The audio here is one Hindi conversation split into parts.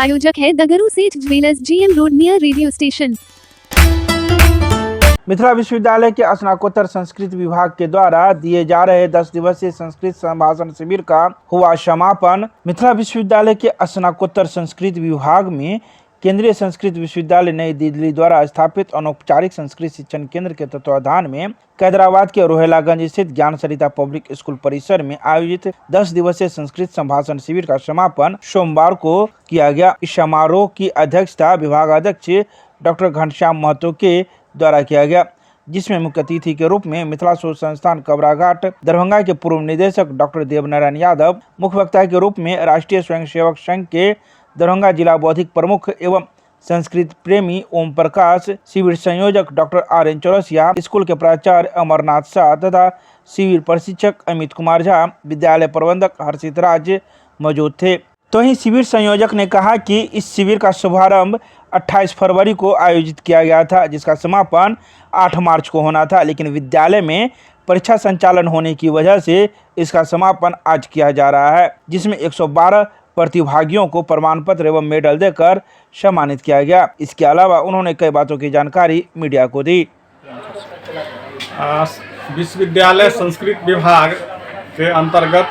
प्रायोजक है दगरू सेठ jewellers, GM road, near radio station. Mithila विश्वविद्यालय के स्नातकोत्तर संस्कृत विभाग के द्वारा दिए जा रहे 10 दिवसीय संस्कृत संभाषण शिविर का हुआ समापन। मिथिला विश्वविद्यालय के स्नातकोत्तर संस्कृत विभाग में केंद्रीय संस्कृत विश्वविद्यालय नई दिल्ली द्वारा स्थापित अनौपचारिक संस्कृत शिक्षण केंद्र के तत्वाधान में हैदराबाद के रोहेलागंज स्थित ज्ञान सरिता पब्लिक स्कूल परिसर में आयोजित 10 दिवसीय संस्कृत संभाषण शिविर का समापन सोमवार को किया गया। इस समारोह की अध्यक्षता विभागाध्यक्ष डॉक्टर घनश्याम महतो के द्वारा किया गया, जिसमें मुख्य अतिथि के रूप में मिथिला शोध संस्थान कबराघाट दरभंगा के पूर्व निदेशक डॉक्टर देवनारायण यादव, मुख्य वक्ता के रूप में राष्ट्रीय स्वयंसेवक संघ के दरभंगा जिला बौद्धिक प्रमुख एवं संस्कृत प्रेमी ओम प्रकाश, शिविर संयोजक डॉक्टर RN चौरसिया, स्कूल के प्राचार्य अमरनाथ शाह तथा शिविर प्रशिक्षक अमित कुमार झा, विद्यालय प्रबंधक हर्षित राज मौजूद थे। तो ही शिविर संयोजक ने कहा कि इस शिविर का शुभारंभ 28 फरवरी को आयोजित किया गया था, जिसका समापन 8 मार्च को होना था, लेकिन विद्यालय में परीक्षा संचालन होने की वजह से इसका समापन आज किया जा रहा है, जिसमें 112 प्रतिभागियों को प्रमाण पत्र एवं मेडल देकर सम्मानित किया गया। इसके अलावा उन्होंने कई बातों की जानकारी मीडिया को दी। विश्वविद्यालय संस्कृत विभाग के अंतर्गत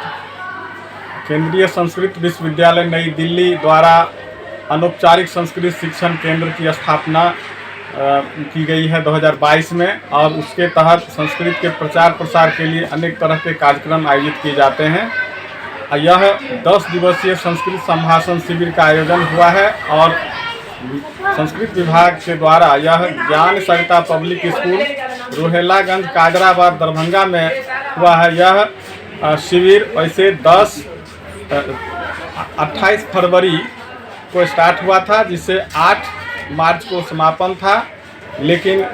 केंद्रीय संस्कृत विश्वविद्यालय नई दिल्ली द्वारा अनौपचारिक संस्कृत शिक्षण केंद्र की स्थापना की गई है 2022 में, और उसके तहत संस्कृत के प्रचार प्रसार के लिए अनेक तरह के कार्यक्रम आयोजित किए जाते हैं। यह 10 दिवसीय संस्कृत संभाषण शिविर का आयोजन हुआ है और संस्कृत विभाग के द्वारा यह ज्ञान सरिता पब्लिक स्कूल रोहेलागंज काजराबाद दरभंगा में हुआ है। यह शिविर वैसे 28 फरवरी को स्टार्ट हुआ था, जिससे 8 मार्च को समापन था, लेकिन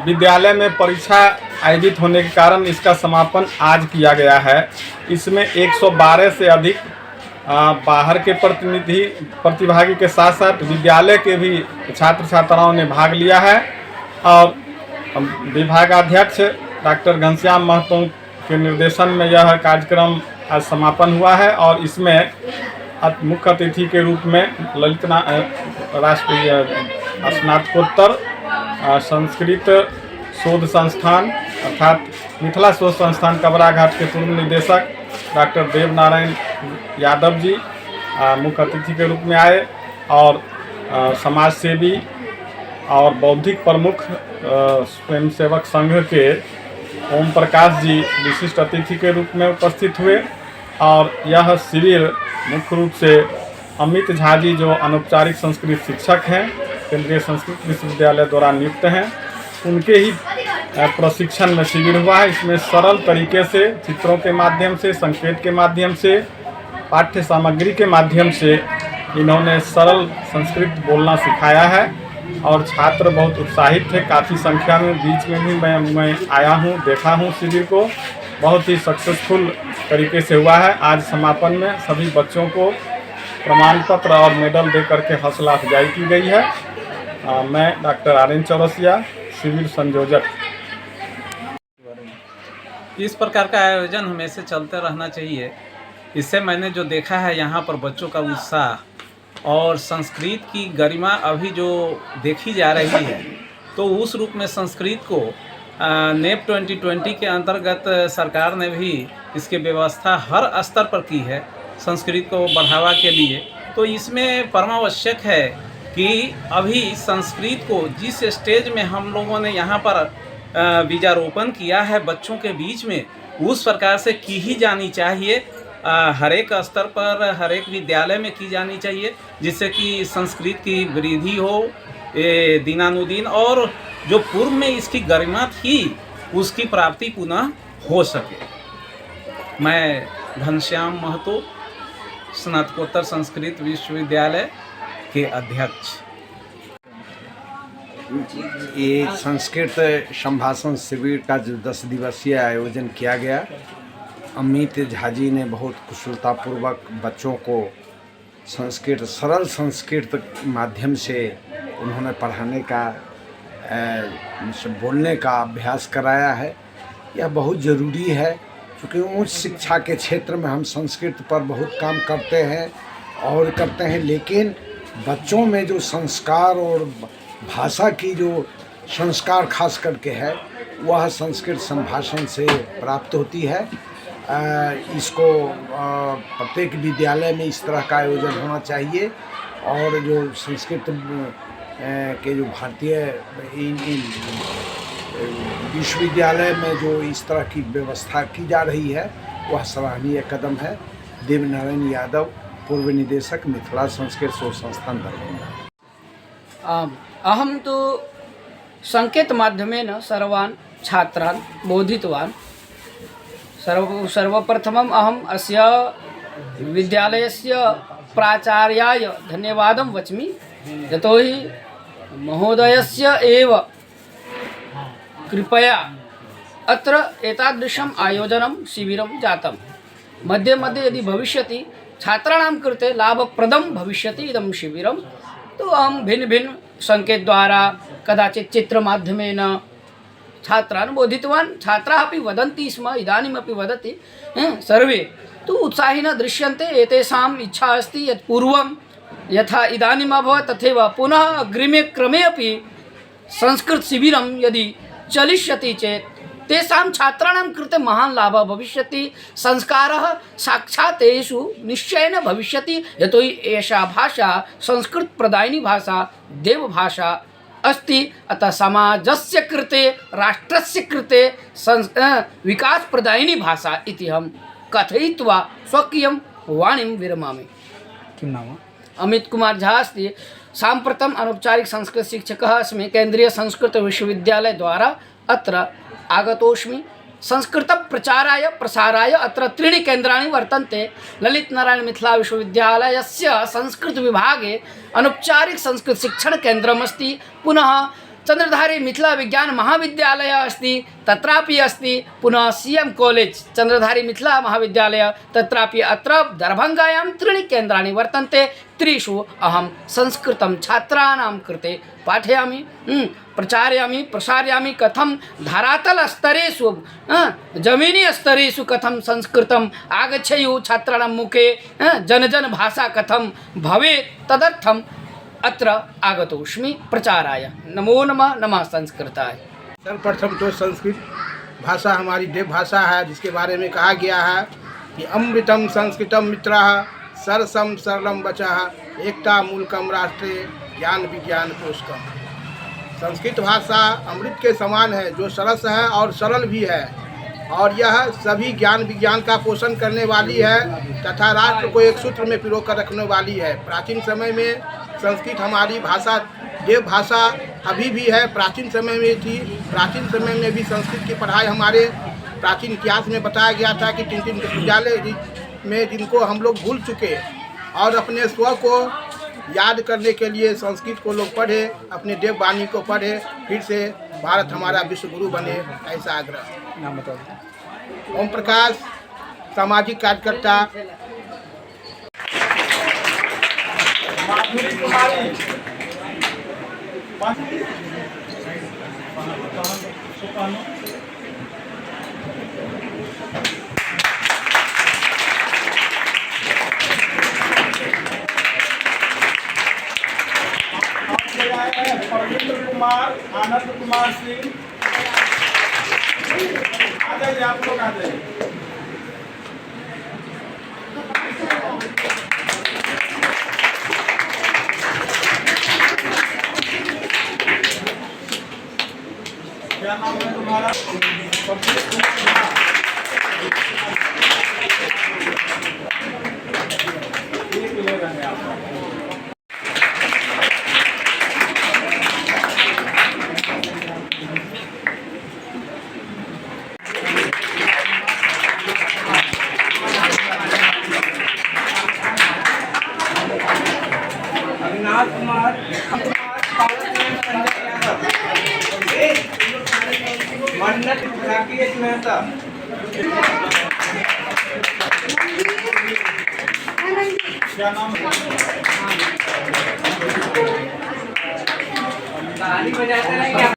विद्यालय में परीक्षा आयोजित होने के कारण इसका समापन आज किया गया है। इसमें 112 से अधिक बाहर के प्रतिभागी के साथ साथ विद्यालय के भी छात्र छात्राओं ने भाग लिया है और विभागाध्यक्ष डॉक्टर घनश्याम महतो के निर्देशन में यह कार्यक्रम आज समापन हुआ है। और इसमें मुख्य अतिथि के रूप में ललित राष्ट्रीय स्नातकोत्तर संस्कृत शोध संस्थान अर्थात मिथिला शोध संस्थान कबराघाट के पूर्व निदेशक डॉक्टर देवनारायण यादव जी मुख्य अतिथि के रूप में आए और समाज सेवी और बौद्धिक प्रमुख स्वयंसेवक संघ के ओम प्रकाश जी विशिष्ट अतिथि के रूप में उपस्थित हुए। और यह शिविर मुख्य रूप से अमित झा जी जो अनौपचारिक संस्कृत शिक्षक हैं, केंद्रीय संस्कृत विश्वविद्यालय द्वारा नियुक्त हैं, उनके ही प्रशिक्षण में शिविर हुआ है। इसमें सरल तरीके से चित्रों के माध्यम से, संकेत के माध्यम से, पाठ्य सामग्री के माध्यम से इन्होंने सरल संस्कृत बोलना सिखाया है और छात्र बहुत उत्साहित थे। काफ़ी संख्या में बीच में भी मैं आया हूँ, देखा हूँ शिविर को, बहुत ही सक्सेसफुल तरीके से हुआ है। आज समापन में सभी बच्चों को प्रमाण पत्र और मेडल दे करके हौसला अफजाई की गई है। मैं डॉक्टर RN चौरसिया, शिविर संयोजक। इस प्रकार का आयोजन हमेशा चलते रहना चाहिए। इससे मैंने जो देखा है यहाँ पर बच्चों का उत्साह और संस्कृत की गरिमा अभी जो देखी जा रही है, तो उस रूप में संस्कृत को नेप 2020 के अंतर्गत सरकार ने भी इसकी व्यवस्था हर स्तर पर की है संस्कृत को बढ़ावा के लिए। तो इसमें परमावश्यक है कि अभी संस्कृत को जिस स्टेज में हम लोगों ने यहाँ पर बीजारोपण किया है बच्चों के बीच में, उस प्रकार से की ही जानी चाहिए। हर एक स्तर पर हर एक विद्यालय में की जानी चाहिए, जिससे कि संस्कृत की वृद्धि हो दिनानुदिन, और जो पूर्व में इसकी गरिमा थी उसकी प्राप्ति पुनः हो सके। मैं घनश्याम महतो, स्नातकोत्तर संस्कृत विश्वविद्यालय के अध्यक्ष। ये संस्कृत संभाषण शिविर का जो 10 दिवसीय आयोजन किया गया, अमित झा जी ने बहुत कुशलतापूर्वक बच्चों को संस्कृत, सरल संस्कृत माध्यम से उन्होंने पढ़ाने का बोलने का अभ्यास कराया है। यह बहुत ज़रूरी है, क्योंकि उच्च शिक्षा के क्षेत्र में हम संस्कृत पर बहुत काम करते हैं और करते हैं, लेकिन बच्चों में जो संस्कार और भाषा की जो संस्कार खास करके है वह संस्कृत संभाषण से प्राप्त होती है। इसको प्रत्येक विद्यालय में इस तरह का आयोजन होना चाहिए और जो संस्कृत के जो भारतीय इन विश्वविद्यालय में जो इस तरह की व्यवस्था की जा रही है वह सराहनीय कदम है। देवनारायण यादव, पूर्व निदेशक, मिथिला संस्कृत शोध संस्थान, दरभंगा। अहं तु संकेतमाध्यमेन सर्वान् छात्रान् बोधितवान्। सर्वप्रथमम् अहम् अस्य विद्यालयस्य प्राचार्याय धन्यवादं वच्मि, यतोहि महोदयस्य एव कृपया अत्र एतादृशम् आयोजनं शिबिरं जातं। मध्ये मध्ये यदि भविष्यति छात्राणां कृते लाभप्रदं भविष्यति इदं शिबिरं, तो अहं भिन्न संकेतद्वारा कदाचित् चित्रमाध्यमेन छात्रान् बोधितवान्। छात्राः अपि वदन्ति स्म, इदानीमपि वदति, सर्वे तु उत्साहिनः दृश्यन्ते। एतेषाम् इच्छा अस्ति यत् पूर्वं यथा इदानीम् अभवत् तथैव पुनः अग्रिमे क्रमे अपि संस्कृतशिबिरं यदि चलिष्यति चेत् तेषां छात्राणां कृते महान् लाभः भविष्यति। संस्कारः साक्षात् तेषु निश्चयेन भविष्यति, यतोहि एषा भाषा संस्कृतप्रदायिनी भाषा, देवभाषा अस्ति। अतः समाजस्य कृते, राष्ट्रस्य कृते विकासप्रदायिनी भाषा इति अहं कथयित्वा स्वकीयं वाणीं विरमामि। किं नाम? अमित कुमार झा अस्ति। साम्प्रतम् अनौपचारिक संस्कृत शिक्षकः अस्मि। केन्द्रीय संस्कृत विश्वविद्यालय द्वारा अत्र आगतोऽस्मि। संस्कृत प्रचाराय प्रसाराय अत्र त्रीणि केन्द्राणि वर्तन्ते। ललित नारायण मिथिला विश्वविद्यालयस्य संस्कृत विभागे अनौपचारिक संस्कृत शिक्षण केन्द्रम् अस्ति। पुनः चंद्रधारी मिथिला विज्ञान महाविद्यालय अस्ति, तत्रापि अस्ति। पुनः CM कॉलेज चंद्रधारी मिथिला महाविद्यालय, तत्रापि अत्र दरभंगायां त्रीणि केन्द्राणि वर्तन्ते। त्रिषु अहं संस्कृतं छात्राणां कृते पाठयामि, प्रचारयामि, प्रसारयामि। कथं धरातलस्तरेषु, जमीनी स्तरेषु कथं संस्कृतम् आगच्छेयुः छात्राणां मुखे, जन भाषा कथं भवेत्, तदर्थम् अत्र आगतोऽस्मि प्रचाराय। नमो नमः। नमः संस्कृताय। सर्वप्रथम तो संस्कृत भाषा हमारी देव भाषा है, जिसके बारे में कहा गया है कि अमृतम संस्कृतम मित्रः सरसम सरलम वचः एकता मूलकम राष्ट्रे ज्ञान विज्ञान कोशकम। संस्कृत भाषा अमृत के समान है, जो सरस है और सरल भी है, और यह सभी ज्ञान विज्ञान का पोषण करने वाली है तथा राष्ट्र को एक सूत्र में पिरो कर रखने वाली है। प्राचीन समय में संस्कृत हमारी भाषा देव भाषा अभी भी है, प्राचीन समय में थी। प्राचीन समय में भी संस्कृत की पढ़ाई हमारे प्राचीन इतिहास में बताया गया था कि 3 विश्वविद्यालय में जिनको हम लोग भूल चुके और अपने स्व को याद करने के लिए संस्कृत को लोग पढ़े, अपने देववाणी को पढ़े, फिर से भारत हमारा विश्व गुरु बने, ऐसा आग्रह। नाम बताओ। ओम प्रकाश, सामाजिक कार्यकर्ता। माधुरी कुमारी, परविंद्र कुमार, आनंद कुमार सिंह, आ जाइए, आप लोग आ जाइए। क्या नाम है तुम्हारा? मन्नत राकेश मेहता, क्या नाम है? ताली बजाते हैं क्या?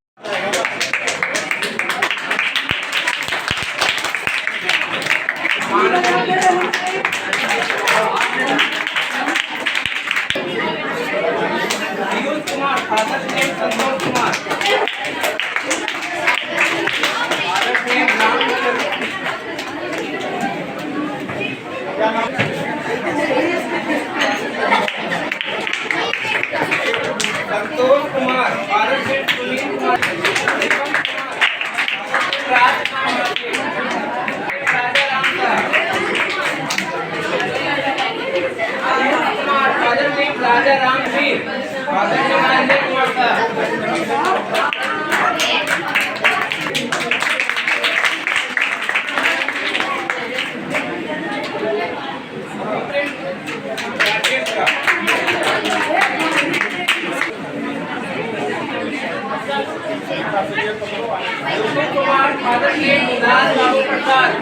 कुमार फादर नेम दास बाबू प्रसाद